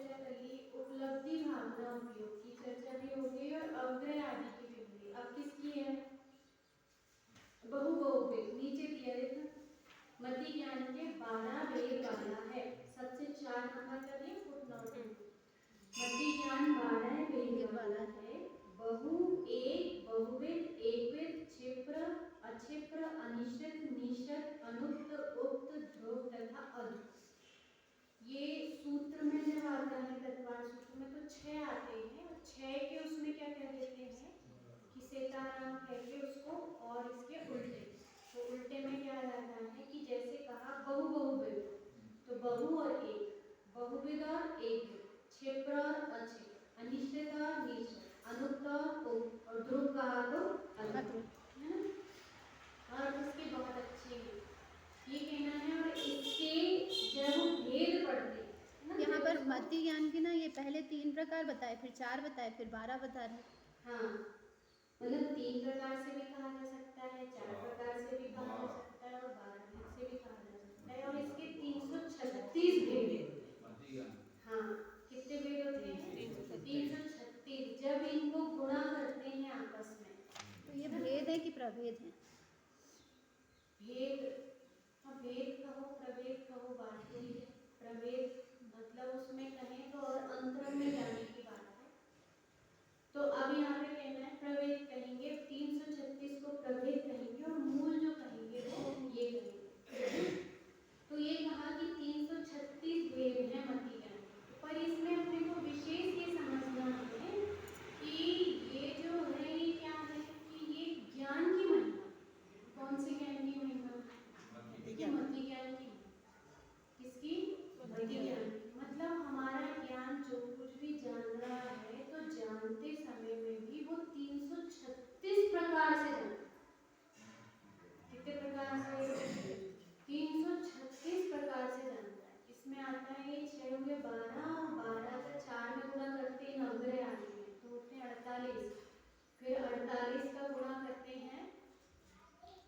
चर्चा कर ली, उपलब्धि भावना उपयोग की चर्चा भी हो गई और अग्रह आदि की भी हो गई। अब किसकी है? बहु बहुवेद नीचे दिया देखा, मति ज्ञान के 12 वेद वाला है। सबसे 4 नंबर का दिया फुटनोट। मति ज्ञान 12 वेद वाला है। बहु एक बहुवेद एक वेद क्षिप्र अक्षिप्र अनिश्चित निश्चित अनुक्त उक्त ध्रुव तथा अद्भुत। ये सूत्र में जब आता है तत्वार्थ सूत्र में तो 6 आते हैं और 6 के उसमें क्या कह देते हैं कि सीताराम कह के उसको और इसके उल्टे। तो उल्टे में क्या रहता है कि जैसे कहा बहु बहुविध, तो बहु और एक, बहुविध और एक, क्षिप्र और अक्षिप्र, अनिश्चित और निश्चित, अनुक्त और उक्त, और ध्रुव कहा तो अद्भुत, है ना। और उसके बहुत अच्छे हैं ये कहना है। और इसके जब भेद पढ़ते हैं यहाँ पर मति ज्ञान के ना ये पहले 3 प्रकार बताए, फिर 4 बताए, फिर 12 बता रहे। हाँ, मतलब 3 प्रकार से भी कहा जा सकता है, 4 प्रकार से भी कहा जा सकता है और 12 से भी कहा जा सकता है। और इसके 336 भेद हैं। हाँ, कितने भेद होते हैं? 336। जब इनको गुणा करते हैं आपस में तो ये भेद है कि प्रभेद है? भेद, हाँ भेद कहो प्रभेद कहो बात ही है। प्रभेद मतलब उसमें कहें तो और अंतर में जाने की बात है। तो अब यहाँ पे कहना है प्रभेद कहेंगे, 336 को प्रभेद कहेंगे और मूल जो कहेंगे वो ये कहेंगे। तो ये कहा कि 336 भेद हैं मति ज्ञान, पर इसमें अपने को विशेष ये समझना है कि ये जो है ये क्या है कि ये ज्ञान की महिमा। कौन सी ज्ञान की महिमा? मति ज्ञान की। किसकी? मति ज्ञान की। मतलब हमारा ज्ञान जो कुछ भी जान रहा है तो जानते समय में भी वो 336 प्रकार से जानता है। कितने प्रकार से? 336 प्रकार से जानता है। इसमें आता है ये 6 हुए 12 और 12 का 4 में गुणा करते हैं 90 आते हैं तो होते हैं 48। फिर 48 का गुणा करते हैं,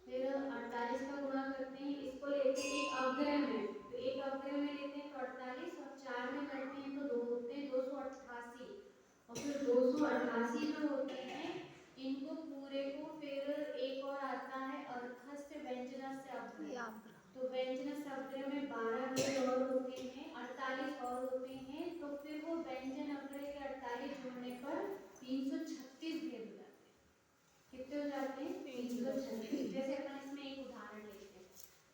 फिर 48 का गुणा करते हैं, इसको लेते हैं एक अवग्रह में, तो एक अवग्रह में लेते हैं तो 48 और 4 में करते हैं तो 2 होते हैं 288। और फिर 288 जो होते हैं इनको पूरे को फिर एक और आता है अर्थस्य व्यंजनस्य अवग्रह। तो व्यंजनस्य अवग्रह में 12 भेद और होते हैं, 48 और होते हैं, तो फिर वो व्यंजन अवग्रह के 48 जोड़ने पर 336 भेद हो जाते हैं। कितने हो जाते हैं? 336। जैसे अपन इसमें एक उदाहरण लेते हैं,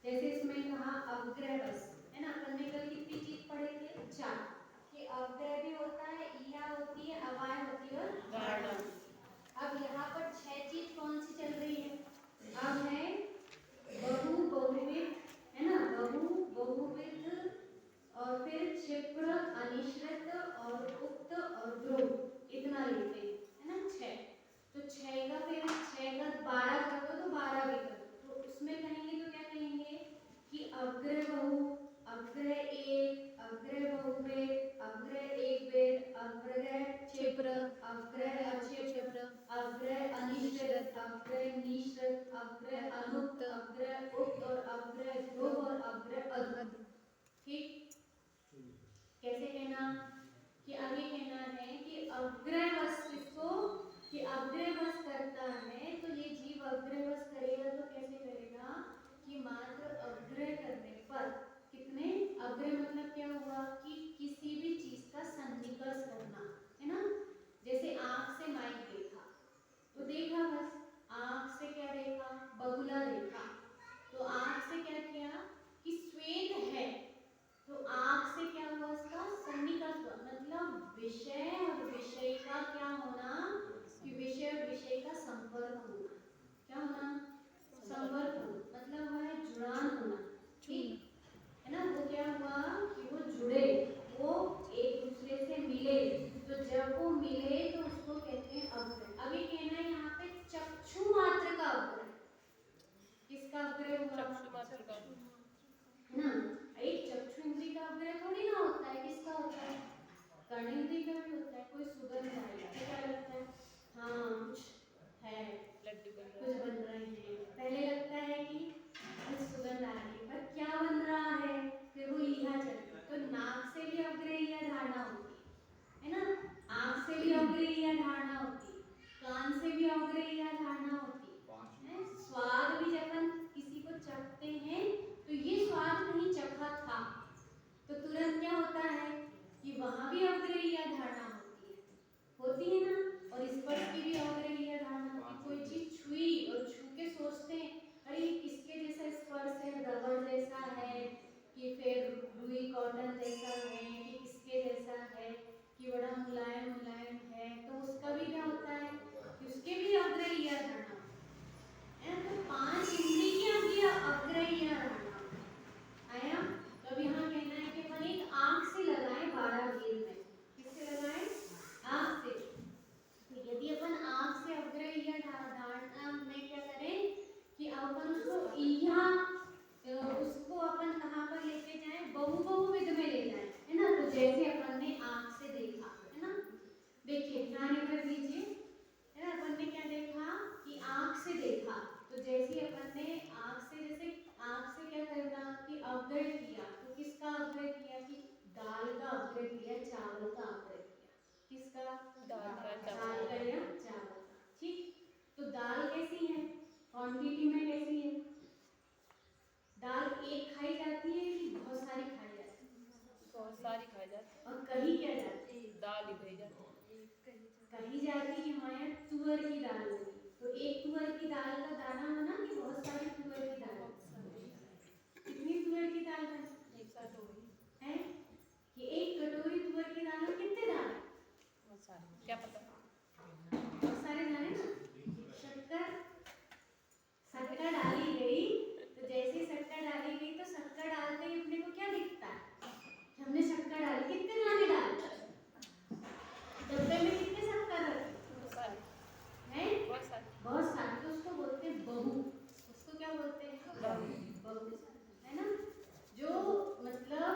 जैसे इसमें कहा अवग्रह बस, है ना। अपन ने कल कितनी चीज पढ़े थे? 4 कि अवग्रह भी होता है, ईया होती है, अवाय होती है और गाढ़ा। अब यहाँ पर 6 चीज कौन सी चल रही है? अब है बहु बहुविध, है ना, बहु बहुविध, और फिर क्षिप्र अनिश्चित और उक्त और ध्रुव, इतना लेते हैं, है ना। 6, तो 6 का फिर 6 का 12 कर दो तो 12 भी कर दो, तो उसमें कहेंगे तो क्या कहेंगे कि अग्रह बहु, अग्रह एक, अग्रह बहुवेद, अग्रह एक वेद, अग्रह क्षिप्र, अग्रह अक्षिप्र, अग्रह अनिश्चित, अग्रह निश्चित, अग्रह अनुक्त, अग्रह उक्त और अग्रह ध्रुव और अग्रह अद्भुत। ठीक, कैसे कहना कि आगे कहना है कि अग्रहवश किसको, कि अग्रहवश करता है तो ये जीव अग्रहवश करेगा तो कैसे करेगा कि मात्र अग्रह करने पर, कितने अग्रह मतलब क्या हुआ कि किसी भी चीज का सन्निकर्ष करना, है ना। जैसे आंख से माइक देखा तो देखा, बस आंख से क्या देखा? बगुला देखा, तो आंख से क्या किया कि श्वेत है, तो आंख से क्या हुआ? उसका सन्निकर्ष हुआ, मतलब विषय और विषय का क्या होना कि विषय और विषय का संपर्क होना। क्या होना? संपर्क होना, मतलब वह जुड़ान होना। ठीक है ना, वो क्या हुआ कि वो जुड़े, वो एक दूसरे से मिले, तो जब वो मिले तो उसको कहते हैं अग्रह। अभी कहना है यहाँ पे चक्षु मात्र का अग्रह। किसका अग्रह हुआ? चक्षु मात्र का, है ना। एक चक्षु इंद्री का अग्रह थोड़ी ना होता है, किसका होता है? कर्णेंद्रिय का भी होता है। कोई सुगंध आएगा तो क्या लगता है? हाँ कुछ है, लड्डू बन कुछ रहा बन रहे हैं, पहले लगता है कि कुछ सुगंध आ रही है, पर क्या बन रहा है? फिर वो ईहा चलती, तो नाक से भी अग्रह ईहा धारणा होती है, अग्रहिया धारणा होती है, कान से भी अग्रहिया धारणा होती है। स्वाद भी जब हम किसी को चखते हैं तो ये स्वाद कहीं चखा था, तो तुरंत क्या होता है कि वहां भी अग्रहिया धारणा होती है ना। और स्पर्श की भी अग्रहिया धारणा होती है। कोई चीज छुई और छू के सोचते हैं अरे ये किसके जैसा स्पर्श है, रबर जैसा है कि फिर रुई कॉटन जैसा है कि किसके जैसा है कि बड़ा मुलायम मुलायम है, तो उसका भी क्या होता है कि उसके भी अग्रहिया धारणा है। तो 5 इंद्री की अग्रहिया धारणा आया। तो अब यहाँ कहना है कि अपन एक आंख से लगाए 12 गेंद में, किससे लगाए? आंख से। तो यदि अपन आंख से अग्रहिया धारणा में क्या करें कि अपन उसको यहाँ उसको अपन कहाँ पर लेके जाएं? बहुविध में ले जाएं, है ना। तो जैसे अपन ने आंख से देखा, है ना, देखिए ध्यान कर दीजिए, है ना। अपन ने क्या देखा कि आंख से देखा, तो जैसे अपन ने आंख से जैसे आंख से क्या करना कि अग्रह किया, तो किसका अग्रह किया कि दाल का अग्रह किया, चावल का अग्रह किया। किसका? दाल का या चावल का। ठीक, तो दाल कैसी है? क्वांटिटी में कैसी है? दाल एक खाई जाती है कि बहुत सारी खाई जाती है? बहुत सारी खाई जाती और कहीं क्या जाती है? दाल ही खाई जाती कहीं जाती है हमारे यहाँ तुअर की दाल होती, तो एक तुअर की दाल का दाना बना कि बहुत सारी तुअर की दाल? कितनी तुअर की दाल बनी? एक साथ हो गई है कि एक कटोरी तुअर की दाल में कितने दाने? बहुत सारी, क्या पता बहुत सारे दाने ना। शक्कर डाली गई, तो जैसे शक्कर डाली गई तो शक्कर डालते ही अपने को क्या दिखता है? हमने शक्कर डाली, कितने दाने डाले? डब्बे में कितने शक्कर रखे? बहुत सारी हैं? बहुत सारी तो उसको बोलते हैं बहु। उसको क्या बोलते हैं? बहु, है ना। जो मतलब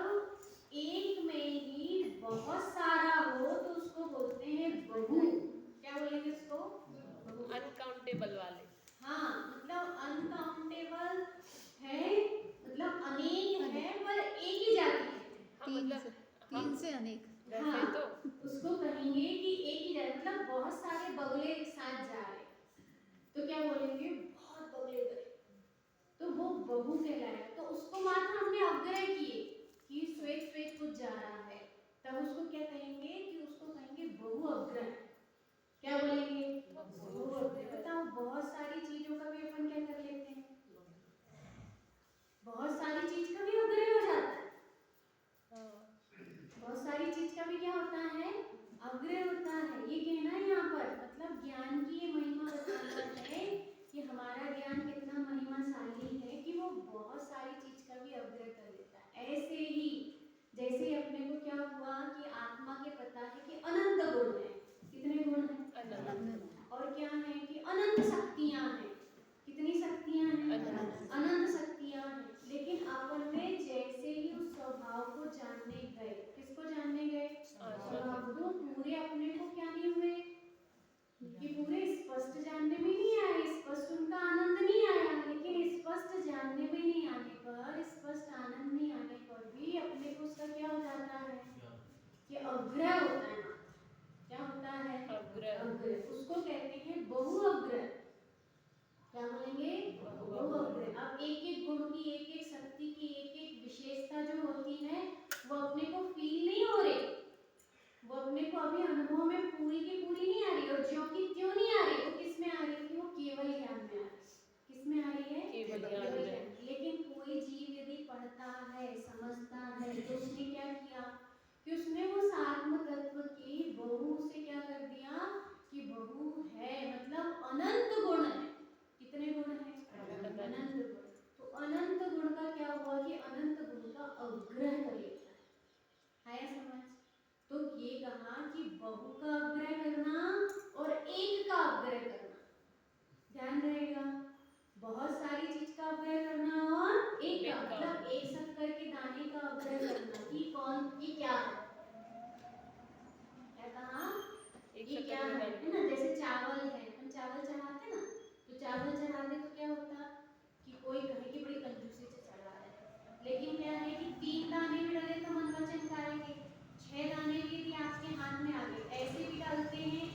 एक में ही बहुत सारा हो तो उसको बोलते हैं बहु। क्या बोलेंगे उसको? बहु। अनकाउंटेबल वाले। हाँ, मतलब अनकाउंटेबल है, मतलब अनेक है पर एक ही जाति है। हाँ, मतलब तीन से अनेक। हाँ, तो उसको कहेंगे कि एक ही जाति, मतलब बहुत सारे बगुले एक साथ जा रहे, तो क्या बोलेंगे? बहुत बगुले गए, तो वो बहु कहलाएगा। तो उसको मात्र हमने अग्रह किए कि श्वेत श्वेत कुछ जा रहा है, तब उसको क्या कहेंगे कि उसको कहेंगे बहु अग्रह। क्या बोलेंगे? बहु अग्रह। बताओ, बहुत सारी चीजों का भी अपन क्या कर लेते हैं? बहुत सारी चीज का भी अग्रह हो जाता है। बहुत सारी चीज का भी क्या होता है? अग्रह होता है। ये कहना है यहाँ पर, मतलब ज्ञान की ये महिमा बताना है कि हमारा ज्ञान कितना महिमाशाली है कि वो बहुत सारी चीज का भी अग्रह कर लेता है। ऐसे ही जैसे अपने को क्या हुआ कि आत्मा के पता है कि अनंत गुण है। कितने गुण हैं? और क्या है कि अनंत शक्तियां हैं। कितनी शक्तियां हैं? अनंत शक्तियां हैं। लेकिन अपन ने जैसे ही उस स्वभाव को जानने गए, किसको जानने गए? स्वभाव को। पूरे अपने को क्या नहीं हुए कि पूरे स्पष्ट जानने में नहीं आए, स्पष्ट उनका आनंद नहीं आया। लेकिन स्पष्ट जानने में नहीं आने पर, स्पष्ट आनंद नहीं आने पर भी अपने को उसका क्या हो जाता है कि अग्रह होता है। क्या होता है? अग्रह। उसको कहते हैं बहु अग्रह। क्या बोलेंगे? बहु अग्रह। अब एक एक गुण की, एक एक शक्ति की, एक एक विशेषता जो होती है वो अपने को फील नहीं हो रही, वो अपने को अभी अनुभव में पूरी की पूरी नहीं आ रही। और ज्यों की क्यों नहीं आ रही? वो किस में आ रही है? वो केवल ज्ञान में आ रही है। किस में आ रही है? केवल ज्ञान में। लेकिन कोई जीव यदि पढ़ता है, समझता है, तो उसने क्या किया कि उसने उस आत्म तत्व की बहु से क्या कर दिया कि बहु है, मतलब अनंत गुण है। कितने गुण हैं? अनंत गुण। तो अनंत गुण का क्या हुआ कि अनंत गुण का अग्रह कर लेता है। आया समझ? तो ये कहा कि बहु का अग्रह करना और एक का अग्रह करना, ध्यान रहेगा। बहुत सारी चीज का अग्रह करना और एक का, मतलब एक शक्कर के दाने का अग्रह करना कि कौन की क्या है। क्या कहा? ये क्या है ना। जैसे चावल है, हम चावल चढ़ाते ना, तो चावल चढ़ाते तो क्या होता कि कोई कहे कि बड़ी कंजूसी से चढ़ा रहा है, लेकिन क्या है कि 3 दाने भी डले तो मन वचन करेंगे, 6 दाने भी यदि आपके हाथ में आ गए, ऐसे भी डालते हैं,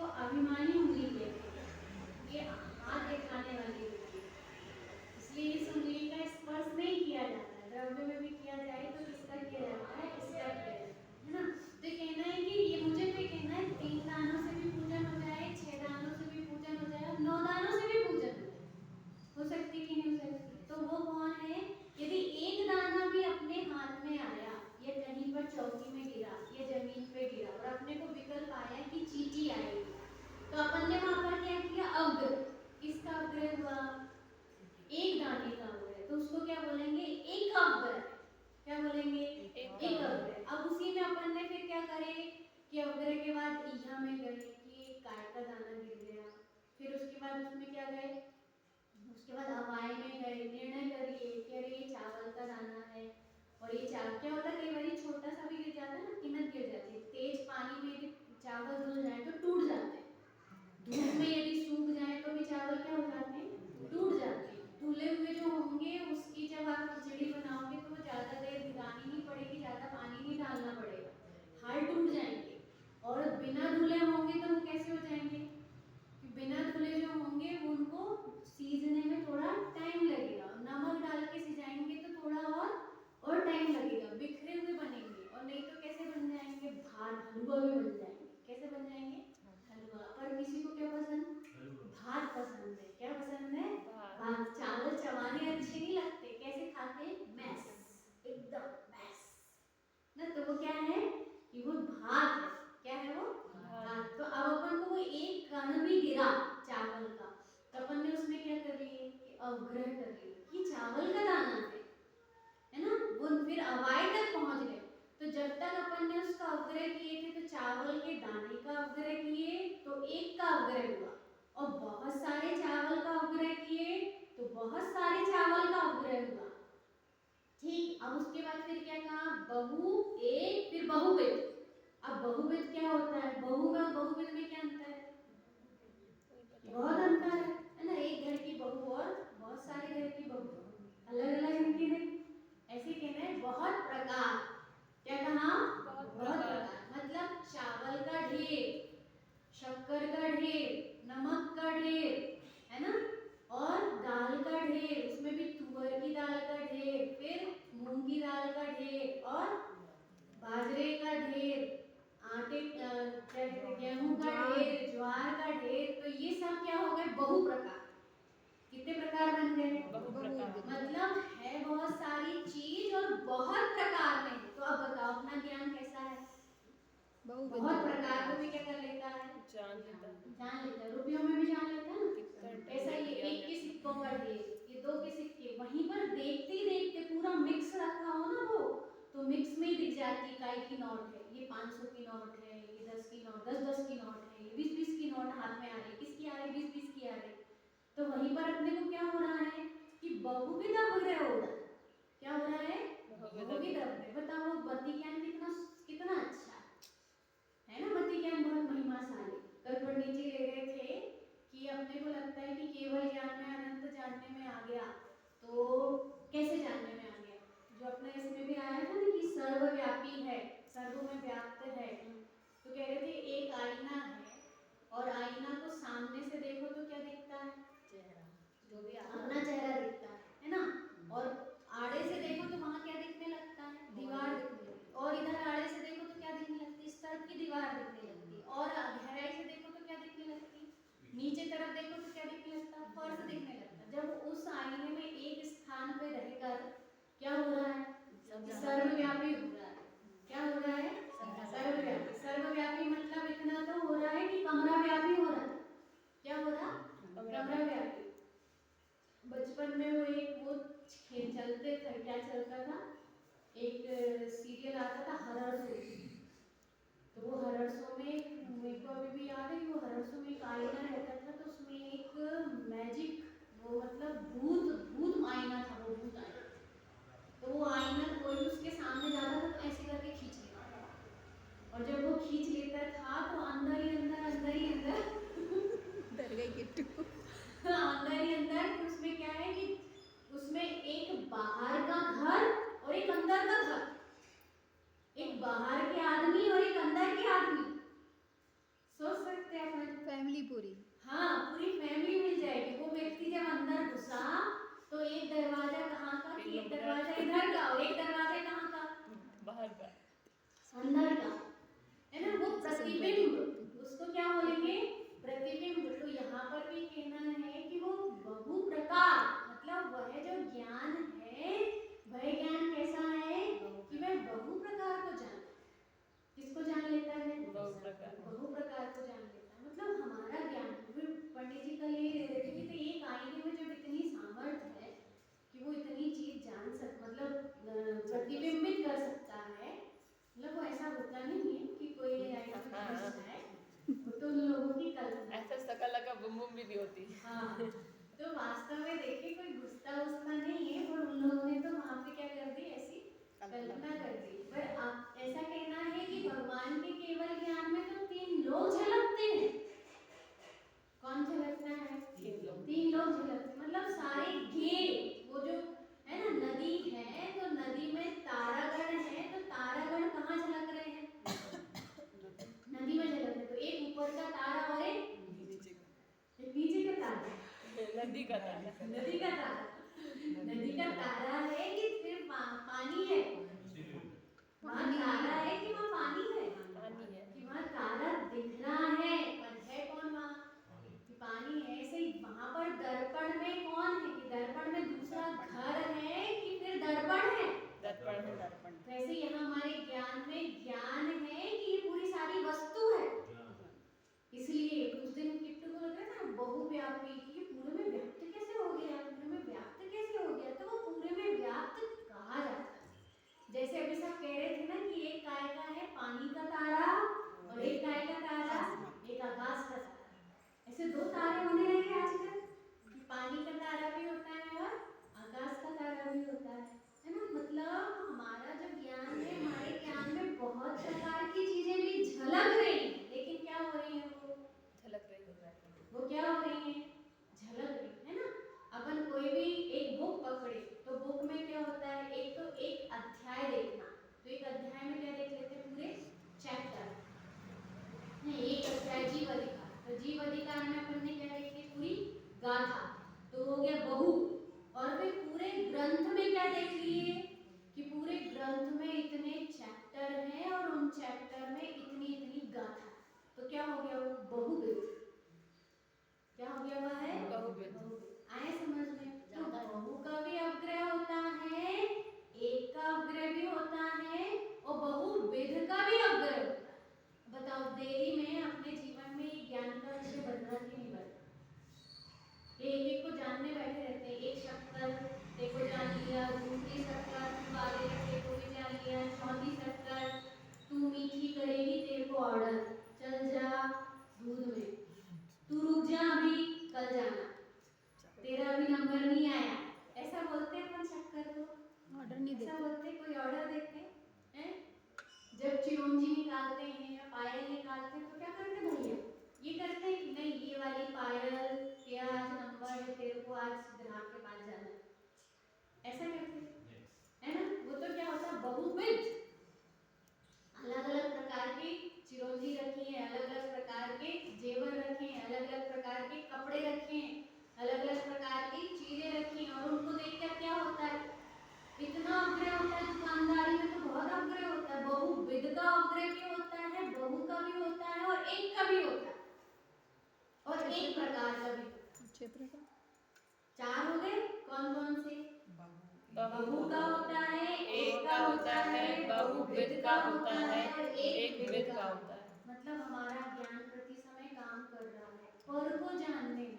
को अभिमानी उंगली कहते हैं। ये हाथ दिखाने वाली उंगली, इसलिए इस उंगली का स्पर्श नहीं किया जाता है। द्रव्य में भी किया जाए तो किसका किया जाता है, इसका किया जाता है ना। तो कहना है कि ये मुझे तो कहना है 3 दानों से भी पूजन हो जाए, 6 दानों से भी पूजन हो जाए, 9 दानों से भी पूजन हो सकती कि नहीं हो सकती। तो वो कौन है, यदि एक दाना भी अपने हाथ में आया, या कहीं पर चौकी में गिरा या जमीन पे गिरा और अपने को विकल्प आया कि चींटी आएगी, तो अपन ने वहां पर क्या किया, अग्र, किसका अग्र हुआ, एक दाने का अग्र, तो उसको क्या बोलेंगे, एक अग्र। क्या बोलेंगे, एक अग्र। अब उसी में अपन ने फिर क्या करे कि अग्र के बाद ईहा में गए कि एक काय का दाना गिर गया, फिर उसके बाद उसमें क्या गए, उसके बाद अवाय में गए, निर्णय कर लिए कि अरे ये चावल का दाना है। और ये चावल क्या होता है, कई बार छोटा सा भी गिर जाता है ना, किनक गिर जाती है। तेज पानी में यदि चावल धुल जाए तो टूट जाते हैं, धूप में यदि सूख जाए तो भी चावल क्या हो जाते हैं, टूट जाते हैं। धुले हुए जो होंगे उसकी जब आप खिचड़ी बनाओगे तो वो ज़्यादा देर भिगानी नहीं पड़ेगी, ज़्यादा पानी नहीं डालना पड़ेगा, हाल टूट जाएंगे। और बिना धुले होंगे तो वो कैसे हो जाएंगे, बिना धुले जो होंगे उनको सीजने में थोड़ा टाइम लगेगा, नमक डाल के सिजाएंगे तो थोड़ा और टाइम लगेगा, बिखरे हुए बनेंगे। और नहीं तो कैसे बन जाएंगे, भात हलवा भी बन जाएंगे। कैसे बन जाएंगे, हलवा। पर किसी को क्या पसंद, भात पसंद है। क्या पसंद है, भात। चावल चबाने अच्छे नहीं लगते, कैसे खाते, मैस, एकदम मैस ना। तो वो क्या है कि वो भात है। क्या है वो, भात। तो अब अपन को वो एक कण भी गिरा चावल का, तो अपन ने उसमें क्या कर लिए कि अवग्रह कर लिए कि चावल का दाना है ना। वो फिर अवाय तक पहुंच गए। तो जब तक अपन ने उसका अवग्रह किए थे तो चावल के दाने का अवग्रह किए तो एक का अवग्रह हुआ, और बहुत सारे चावल का अवग्रह किए तो बहुत सारे चावल का अवग्रह हुआ। ठीक, अब उसके बाद फिर क्या कहा, बहु एक, फिर बहुविध। अब बहुविध क्या होता है, बहु में बहुविध में क्या अंतर है, बहुत अंतर है ना। एक घर की बहू और बहुत सारे घर की बहू, अलग अलग इनके नहीं। ऐसे कहना है बहुत प्रकार। क्या कहा, बहुत प्रकार। मतलब चावल का ढेर, शक्कर का ढेर, नमक का ढेर, है ना, और दाल का ढेर, उसमें भी तुअर की दाल का ढेर, फिर मूंग की दाल का ढेर, और बाजरे का ढेर, आटे गेहूं का ढेर, ज्वार का ढेर। तो ये सब क्या हो गए, बहु प्रकार। कितने प्रकार बन गए, बहु प्रकार। मतलब है बहुत सारी चीज और बहुत प्रकार में। तो अब बताओ अपना ज्ञान कैसा है, बहुत प्रकार को भी क्या कर लेता है, जान लेता है। जान लेता है। रुपयों में भी जान लेता है ना। कितना ऐसा ये एक के सिक्कों का ढेर, ये 2 के सिक्के, वहीं पर देखते ही देखते पूरा मिक्स रखा हो ना वो, तो मिक्स में ही दिख जाती काई की नोट है, ये 500 की नोट है, ये 10 की नोट, 10-10 की नोट है, ये 20-20 की नोट हाथ में आ रही, किसकी आ रही, 20-20 की आ रही। तो वहीं पर अपने को क्या हो रहा है कि बहुविध अवग्रह हो रहा है। क्या हो रहा है, बहुविध अवग्रह। बताओ बत्ती ज्ञान कितना कितना अच्छा है ना। बत्ती ज्ञान बहुत महिमाशाली। कल पंडित जी ले गए थे कि अपने को लगता है कि केवल ज्ञान में अनंत जानने में आ गया, तो कैसे जानने में आ गया, जो अपने इसमें भी आया था ना कि सर्वव्यापी है, सर्व में व्याप्त है। तो कह रहे थे एक आईना है और आईना को सामने से देखो तो क्या दिखता है, चेहरा, जो भी अपना चेहरा दिखता है ना। और आड़े से देखो तो वहां क्या दिखने लगता है, दीवार दिखने लगती। और इधर आड़े से देखो तो क्या दिखने लगती, इस तरफ की दीवार दिखने लगती। और गहराई से देखो तो क्या दिखने लगती, नीचे तरफ देखो तो क्या दिखने लगता, फर्श दिखने लगता। जब उस आईने में एक स्थान पे रहकर क्या हो रहा है, सर्वव्यापी हो रहा है। क्या हो रहा है, सर्वव्यापी। सर्वव्यापी मतलब इतना तो हो रहा है कि कमरा व्यापी हो रहा है। क्या हो रहा, कमरा व्यापी। बचपन में वो एक वो खेल चलते थे, क्या चलता था, एक सीरियल आता था हरर शो। तो वो हरर शो में मेरे को अभी भी याद है कि वो हरर शो में एक आईना रहता था, तो उसमें एक मैजिक, वो मतलब भूत आईना था, वो भूत आईना। तो वो आईना कोई भी उसके सामने जाता था तो ऐसे करके खींच लेता था, और जब वो खींच लेता था तो अंदर ही अंदर डर गई किट्टू। अंदर ही अंदर उसमें क्या है कि उसमें एक बाहर का घर और एक अंदर का घर, एक बाहर के आदमी और एक अंदर के आदमी। सोच सकते हैं अपन पूरी। हाँ, पूरी फैमिली मिल जाएगी। वो व्यक्ति जब अंदर घुसा तो एक दरवाजा कहाँ का, कि एक दरवाजा इधर का और एक दरवाजा कहाँ का, बाहर का। अंदर का, है ना। वो प्रतिबिंब, उसको क्या बोलेंगे, प्रतिबिंब। तो यहाँ पर भी कहना है कि वो बहु प्रकार, मतलब वह जो ज्ञान है वह ज्ञान कैसा है कि वह बहु प्रकार को जानता है। किसको जान लेता है, बहु प्रकार। बहु प्रकार को जान लेता है। मतलब हमारा ज्ञान, फिर पंडित जी कल ये कह रहे थे कि एक आईने में जब इतनी सामर्थ्य है कि वो इतनी चीज जान मतलब प्रतिबिंबित कर सकता है, मतलब वो ऐसा होता नहीं है कि कोई आईने में घुस जाए, वो तो उन लोगों की कल्पना है। ऐसा सकल का बुम बुम भी नहीं होती। हाँ, तो वास्तव में देखिए कोई घुसता उसता नहीं है, पर उन लोगों ने तो वहाँ पे क्या कर दी, ऐसी कल्पना कर दी। पर आप ऐसा कहना है कि भगवान के केवल ज्ञान में तो 3 लोग झलकते हैं। कौन झलकता है, 3 लोग झलकते, मतलब सारे घेर, वो जो है ना नदी है, तो नदी में तारागण है, तो तारागण कहाँ झलक रहे हैं, नदी में झलक रहे। तो एक ऊपर का तारा और एक नीचे का तारा, नदी का तारा। नदी का तारा, नदी का तारा है कि फिर पानी है, वहाँ तारा है कि वहाँ पानी है, पानी है कि वहाँ तारा दिख रहा है, पर है कौन वहाँ, कि पानी है। ऐसे ही वहाँ पर दर्पण में कौन है, कि दर्पण में दूसरा घर है कि फिर दर्पण है, दर्पण है। दर्पण वैसे यहाँ हमारे ज्ञान में ज्ञान है कि ये पूरी सारी वस्तु है। इसलिए उस दिन किट्टू को लग रहा था बहुव्यापी, कि पूरे में व्याप्त कैसे हो गया, पूरे में व्याप्त कैसे हो गया, तो वो पूरे में व्याप्त कहा जाता है। जैसे अभी सब कह रहे थे ना कि एक काय का है पानी का तारा और एक काय का तारा एक आकाश का तारा, ऐसे 2 तारे होने लगे आजकल, कि पानी का तारा भी होता है और आकाश का तारा भी होता है ना। मतलब हमारा जो ज्ञान है, हमारे ज्ञान में बहुत प्रकार की चीजें भी झलक रही हैं, लेकिन क्या हो रही है, झलक रही है। वो क्या हो रही है, झलक रही है ना। अपन कोई भी एक बुक पकड़े तो बुक में क्या होता है, एक तो एक अध्याय देखना, तो एक अध्याय में क्या देख लेते हैं, पूरे चैप्टर नहीं, एक अध्याय जीव अधिकार, तो जीव अधिकार में अपन ने क्या देखी, पूरी गाथा, तो हो गया बहु। और फिर पूरे ग्रंथ में क्या देख लिए, कि पूरे ग्रंथ में इतने चैप्टर हैं और उन चैप्टर में इतनी इतनी गाथा, तो क्या हो गया, वो बहुविध, क्या हो गया, वह है बहुविध। आए समझ में, तो बहु का भी अपग्रह होता है, एक का अपग्रह भी होता है और बहुविध का भी अपग्रह होता है। बताओ डेली में अपने जीवन में ये ज्ञान का विषय बन रहा कि नहीं बन रहा, एक एक को जानने बैठे रहते हैं, एक शक्कर देखो जान लिया, दूसरी शक्कर तू आगे देखो भी जान लिया, चौथी शक्कर तू मीठी करेगी तेरे को ऑर्डर, चल जा दूध में, तू रुक जा अभी कल जाना, तेरा अभी नंबर नहीं आया, ऐसा बोलते हैं अपन शक्कर को, ऑर्डर नहीं ऐसा देते। बोलते, कोई ऑर्डर देते हैं। जब चिरौंजी निकालते हैं या पायल निकालते हैं तो क्या करते हैं भैया, ये करते हैं कि नहीं ये वाली पायल तेरा आज नंबर है, तेरे को आज ग्राहक के पास जाना है, ऐसा करते है ना। वो तो क्या होता है, बहुविध, अलग अलग प्रकार की चिरौंजी रखी है, अलग अलग प्रकार के जेवर रखे हैं, अलग अलग प्रकार के कपड़े रखे हैं, अलग अलग प्रकार की चीजें रखी हैं, और उनको देखकर क्या होता है, इतना अपग्रह होता है। दुकानदारी में तो बहुत अपग्रह होता है, बहुविध का अपग्रह भी होता है, बहु का भी होता है और एक का भी होता है, और एक प्रकार का भी, 6 प्रकार, 4 हो गए। कौन कौन से, बहु का होता है, एक का होता है, बहुविध का होता है और एक विध का होता है। मतलब हमारा ज्ञान प्रति समय काम कर रहा है पर को जानने में,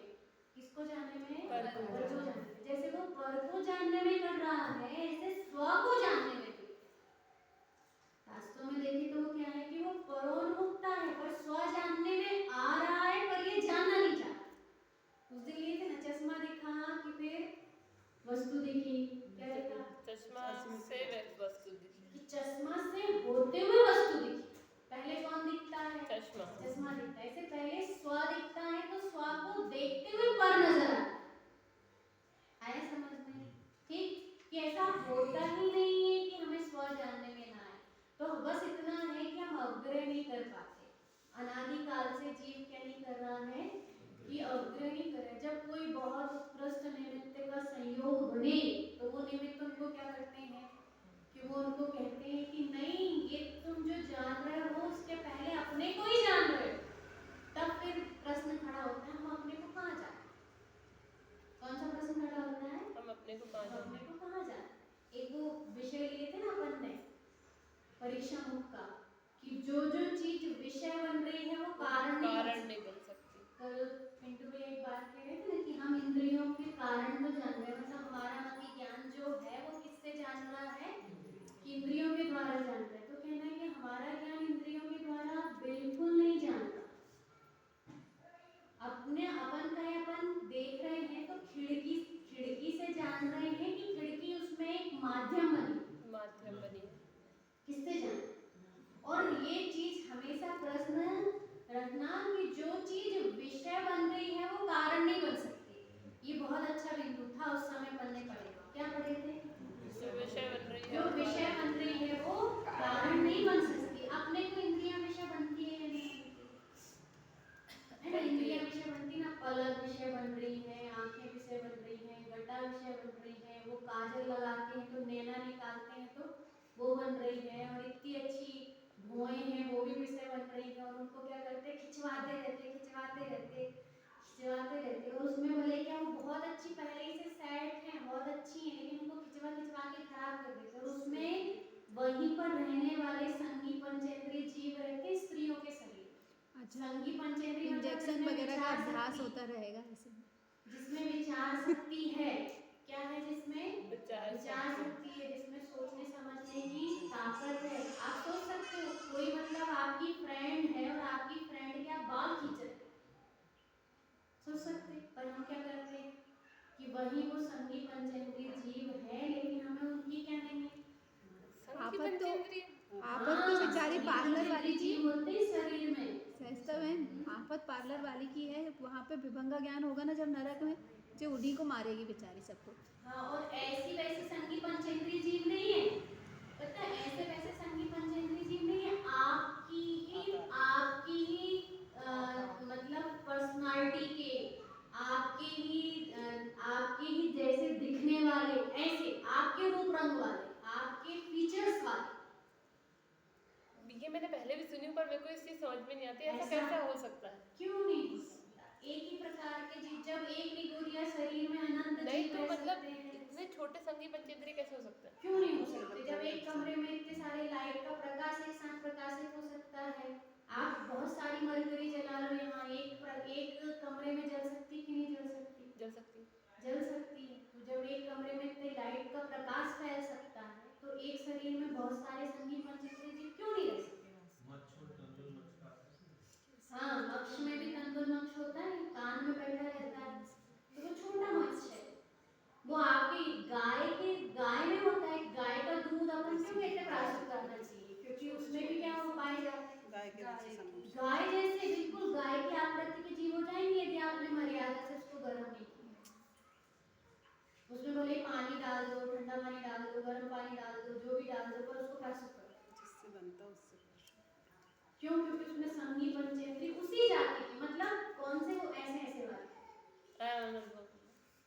किसको जानने में, पर को जानने में। जैसे वो पर को जानने में कर रहा है, ऐसे स्व को जानने में भी। वास्तव में देखें तो वो क्या है कि वो परोन्मुक्ता है, पर स्व जानने में आ रहा है, पर ये जानना नहीं चाहता। उस दिन ये थे ना, चश्मा दिखा कि फिर वस्तु दिखी, क्या दिखा, चश्मा से वस्तु दिखी, कि चश्मा से होते हुए वस्तु दिखी। पहले कौन दिखता है, चश्मा, चश्मा दिखता है, ऐसे पहले स्व दिखता है, तो स्व को देखते हुए पर नजर आता है। आया समझ में, ठीक, कि ऐसा होते वो उनको कहते हैं कि नहीं, ये तुम जो जान रहे हो उसके पहले अपने को ही जान रहे हो। तब फिर प्रश्न खड़ा होता है, हम अपने को कहाँ जाए? कौन सा प्रश्न खड़ा होता है? हम अपने को कहाँ हम अपने जाने? को कहाँ जाए? एक वो विषय लिए थे ना अपन ने परीक्षा मुख का, कि जो जो चीज विषय बन रही है वो कारण नहीं बन सकती। कल पिंटू भाई एक बात कह रहे थे ना कि हम इंद्रियों के कारण तो जान रहे हैं, मतलब हमारा ज्ञान जो है वो किससे जान रहा है? कि इंद्रियों के द्वारा जान रहा है। तो कहना है कि हमारा ज्ञान इंद्रियों के द्वारा बिल्कुल नहीं जान रहा। अपने अपन कहे अपन देख रहे हैं तो खिड़की से जान रहे हैं कि खिड़की उसमें एक माध्यम बनी, किससे जान? और ये चीज हमेशा प्रश्न रखना कि जो चीज विषय बन रही है वो कारण नहीं बन सकती। ये बहुत अच्छा बिंदु था उस समय पढ़ने पड़ेगा। क्या पढ़े थे? जो विषय बन रही है, जो विषय बन रही है वो कारण नहीं बन सकती। अपने को इंद्रियां विषय बनती है या नहीं बनती है ना? इंद्रियां विषय बनती ना, पलक विषय बन रही है, आंखें विषय बन रही है, घटा विषय बन रही है, वो काजल लगाते हैं तो नैना निकालते हैं तो वो बन रही है, और इतनी अच्छी भुएं हैं वो भी विषय बन रही है, और उनको क्या करते हैं? खिंचवाते रहते, और उसमें भले क्या वो बहुत अच्छी पहले ही से सेट है, बहुत अच्छी है, लेकिन उनको खिंचवा के खराब कर देते हैं। और उसमें वहीं पर रहने वाले संगी पंचेंद्रिय जीव रहते स्त्रियों के शरीर। संगी पंचेंद्रिय इंजेक्शन वगैरह का अभ्यास होता रहेगा ऐसे, जिसमें विचार शक्ति है। क्या है? जिसमें विचार विचार शक्ति है, जिसमें सोचने समझने की ताकत है। आप सोच सकते हो कोई मतलब आपकी फ्रेंड है और आपकी फ्रेंड के आप बाल खींच रहे, सोच सकते? पर हम क्या करते हैं कि वही वो संगी पंचेंद्रिय जीव है, लेकिन हमें उनकी क्या नहीं है? आपत तो बेचारी पार्लर वाली की जीव होते हैं शरीर में। सहजता बहन, आफत पार्लर वाली की है। वहाँ पे विभंगा ज्ञान होगा ना जब नरक में, जो उन्हीं को मारेगी बेचारी सबको। हाँ, और ऐसी वैसी संगी पंचेंद्रिय जीव नहीं है, पता है? ऐसे वैसे संगी पंचेंद्रिय जीव नहीं है। आपकी ही मतलब पर्सनालिटी के, आपके ही जैसे दिखने वाले, ऐसे आपके रूप रंग वाले, आपके फीचर्स वाले। ये मैंने पहले भी सुनी, पर मेरे को इस चीज समझ में नहीं आती, ऐसा कैसे हो सकता है? क्यों नहीं हो सकता? एक ही प्रकार के जीव, जब एक निगोरिया शरीर में अनंत नहीं जीव तो रह मतलब सकते हैं। इतने छोटे संगी पंचेंद्रिय कैसे हो सकते हैं? क्यों नहीं हो सकते? जब एक कमरे में इतने सारे लाइट का प्रकाश एक साथ प्रकाशित हो सकता है। आप बहुत सारी मरकरी जला लो, यहाँ एक कमरे में जल सकती कि नहीं जल सकती? जल सकती है। तो जब एक कमरे में इतने लाइट का प्रकाश फैल सकता है, तो एक शरीर में बहुत सारे संगी पंचेंद्रिय जीव क्यों नहीं रह सकते? हाँ, मक्ष में भी तंदुल मक्ष होता है, कान में बैठा रहता है, तो वो छोटा मक्ष है। वो आपकी गाय में होता है। गाय का दूध अपन क्यों कहते हैं प्राशुद्ध करना चाहिए? क्योंकि उसमें भी क्या हो पाए जाते हैं? गाय जैसे बिल्कुल गाय की आकृति के जीव हो जाएंगे यदि आपने मर्यादा से उसको गर्म नहीं किया। उसमें भले पानी डाल दो, ठंडा पानी डाल दो, गर्म पानी डाल दो, जो भी डाल दो, पर उसको प्राशुद्ध करो। जिससे बनता उससे क्यों? क्योंकि उसमें संगी पंचेंद्रिय उसी जाति की, मतलब कौन से? वो ऐसे वाले।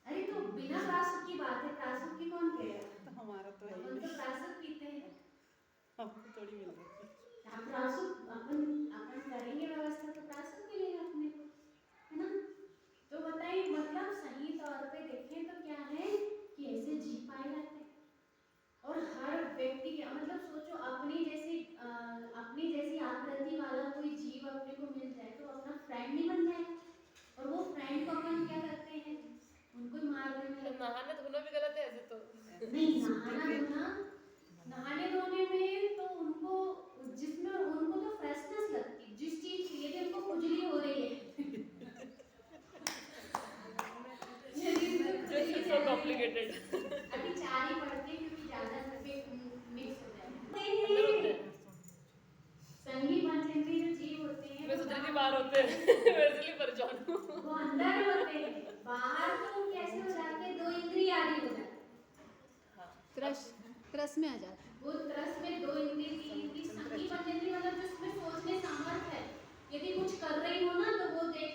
अरे तो बिना प्राशुद्ध की बात है, प्राशुद्ध की कौन कह रहा है? तो हमारा तो है, अपन तो प्राशुद्ध पीते हैं, आपको थोड़ी मिल रही है। आप प्राशुद्ध अपन करेंगे व्यवस्था तो प्राशुद्ध मिलेगा अपने को, है ना? तो बताइए, मतलब सही तौर पे देखें तो क्या है कि ऐसे जी पाए जाते हैं। और हर व्यक्ति का मतलब सोचो, अपनी जैसी आकृति वाला कोई जीव अपने को मिल जाए तो अपना फ्रेंड नहीं बन जाएगा? और वो फ्रेंड को अपन क्या करते हैं? उनको ही मार देते हैं। नहाना धोना भी गलत है ऐसे तो। नहीं, नहाने धोने में तो उनको, जिसमें उनको तो फ्रेशनेस लगती है, जिस चीज के लिए उनको खुजली हो रही है कॉम्प्लिकेटेड। अभी 4 ही पढ़ते हैं क्योंकि ज्यादा मिक्स हो जाए। संगी पंचेंद्रिय जो जीव होते हैं मैं सोच रही थी बाहर होते हैं मैं इसलिए परेशान हूँ। वो अंदर होते हैं, बाहर तो कैसे हो जाते हैं? 2 इंद्रिय आदि हो जाते हैं। त्रस में आ जाते हैं। वो त्रस में 2 इंद्रिय 3 इंद्रिय संगी पंचेंद्रिय मतलब जिसमें सोचने सामर्थ्य है। यदि कुछ कर रही हो ना तो वो देख